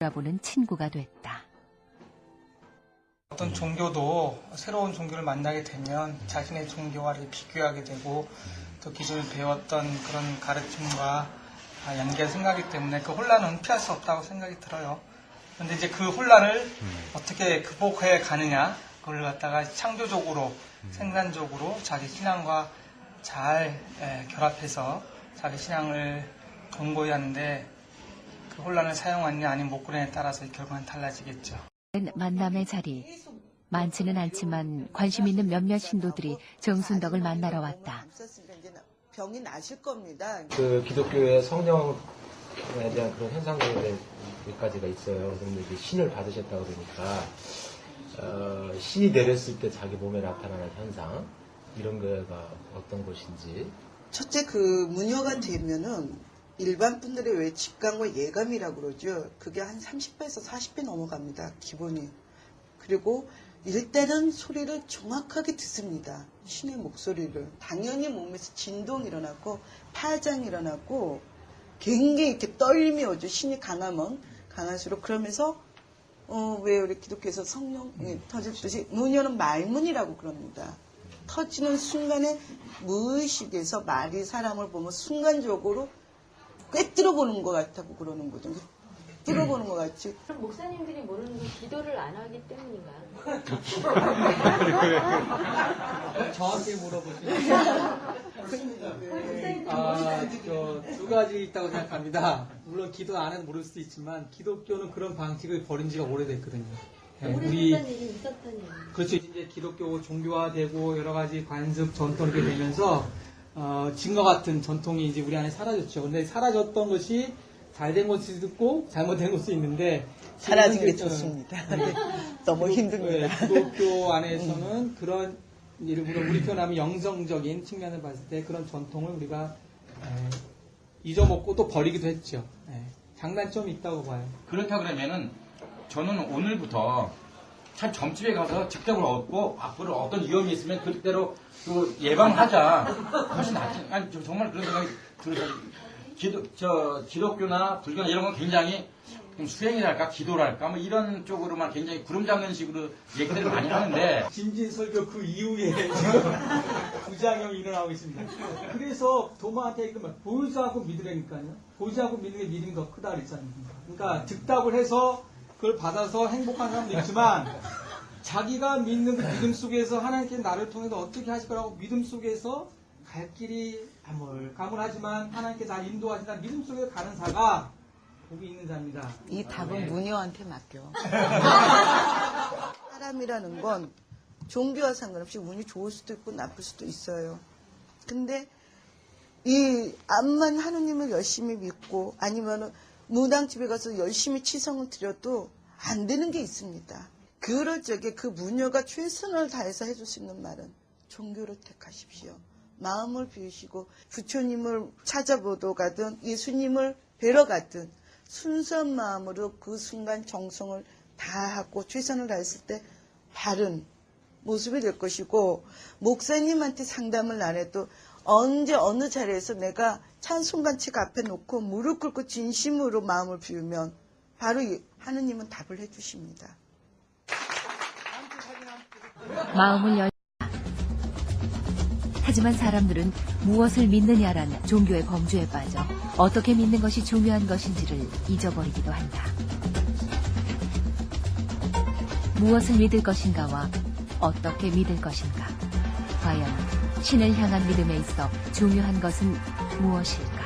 보는 친구가 됐다. 어떤 종교도 새로운 종교를 만나게 되면 자신의 종교와를 비교하게 되고 또 기존에 배웠던 그런 가르침과 연계가 생각하기 때문에 그 혼란은 피할 수 없다고 생각이 들어요. 그런데 이제 그 혼란을 어떻게 극복해 가느냐, 그걸 갖다가 창조적으로, 생산적으로 자기 신앙과 잘 결합해서 자기 신앙을 견고히 하는데 그 혼란을 사용하느냐 아니면 못 그러냐에 따라서 결과는 달라지겠죠. 만남의 자리. 많지는 않지만 관심 있는 몇몇 신도들이 정순덕을 만나러 왔다. 병이 나실 겁니다. 그 기독교의 성령에 대한 그런 현상들이 몇 가지가 있어요. 그런데 이제 신을 받으셨다 그러니까 신이 내렸을 때 자기 몸에 나타나는 현상 이런 거가 어떤 것인지. 첫째, 그 무녀가 되면은 일반 분들의 왜 직감과 예감이라고 그러죠. 그게 한 30배에서 40배 넘어갑니다. 기본이. 그리고 일단은 소리를 정확하게 듣습니다. 신의 목소리를. 당연히 몸에서 진동이 일어나고 파장이 일어나고 굉장히 이렇게 떨림이 오죠. 신이 강하면 강할수록. 그러면서 왜 우리 기독교에서 성령이 터졌듯이 무녀는 말문이라고 그럽니다. 터지는 순간에 무의식에서 말이 사람을 보면 순간적으로 꿰뚫어 보는 것 같다고 그러는 거죠. 뚫어보는 것 같지. 그럼 목사님들이 모르는 게 기도를 안 하기 때문인가요? 정확히 물어보시죠. 두 가지 있다고 생각합니다. 물론 기도 안 해도 모를 수도 있지만 기독교는 그런 방식을 버린 지가 오래됐거든요. 오래됐다는 일이 있었다니. 그렇죠. 이제 기독교 종교화되고 여러 가지 관습 전통 이렇게 되면서 증거 같은 전통이 이제 우리 안에 사라졌죠. 근데 사라졌던 것이 잘된 것이 있고 잘못된 것이 있는데 사라진 게 좋습니다. 너무 힘듭니다. 기독교 안에서는 그런 일부러 우리 표현하면 영성적인 측면을 봤을 때 그런 전통을 우리가 잊어먹고 또 버리기도 했죠. 장단점이 있다고 봐요. 그렇다 그러면은 저는 오늘부터 참 점집에 가서 직접을 얻고 앞으로 어떤 위험이 있으면 그대로 그 예방하자. 훨씬 낫지. 아니 정말 그런 생각이 들어서 기독교나 불교나 이런 건 굉장히 수행이랄까 기도랄까 뭐 이런 쪽으로만 굉장히 구름 잡는 식으로 얘기들을 많이 하는데 진진설교 그 이후에 지금 부작용이 일어나고 있습니다. 그래서 도마한테 얘기하면 보이지 않고 믿으라니까요. 보이지 않고 믿는 게 믿음이 더 크다 그랬잖아요. 그러니까 득답을 해서 그걸 받아서 행복한 사람도 있지만 자기가 믿는 그 믿음 속에서 하나님께 나를 통해서 어떻게 하실 거라고 믿음 속에서 갈 길이 가물가물하지만 하나님께 날 인도하신다 믿음 속에 가는 자가 복이 있는 자입니다. 이 답은 무녀한테 맡겨. 사람이라는 건 종교와 상관없이 운이 좋을 수도 있고 나쁠 수도 있어요. 근데 이 암만 하느님을 열심히 믿고 아니면 무당집에 가서 열심히 치성을 드려도 안 되는 게 있습니다. 그럴 적에 그 무녀가 최선을 다해서 해줄 수 있는 말은 종교를 택하십시오. 마음을 비우시고 부처님을 찾아보러 가든 예수님을 뵈러 가든 순수한 마음으로 그 순간 정성을 다하고 최선을 다했을 때 바른 모습이 될 것이고 목사님한테 상담을 안 해도 언제 어느 자리에서 내가 찬송간책 앞에 놓고 무릎 꿇고 진심으로 마음을 비우면 바로 하느님은 답을 해주십니다. 마음을 열다. 하지만 사람들은 무엇을 믿느냐란 종교의 범주에 빠져 어떻게 믿는 것이 중요한 것인지를 잊어버리기도 한다. 무엇을 믿을 것인가와 어떻게 믿을 것인가. 과연 신을 향한 믿음에 있어 중요한 것은 무엇일까?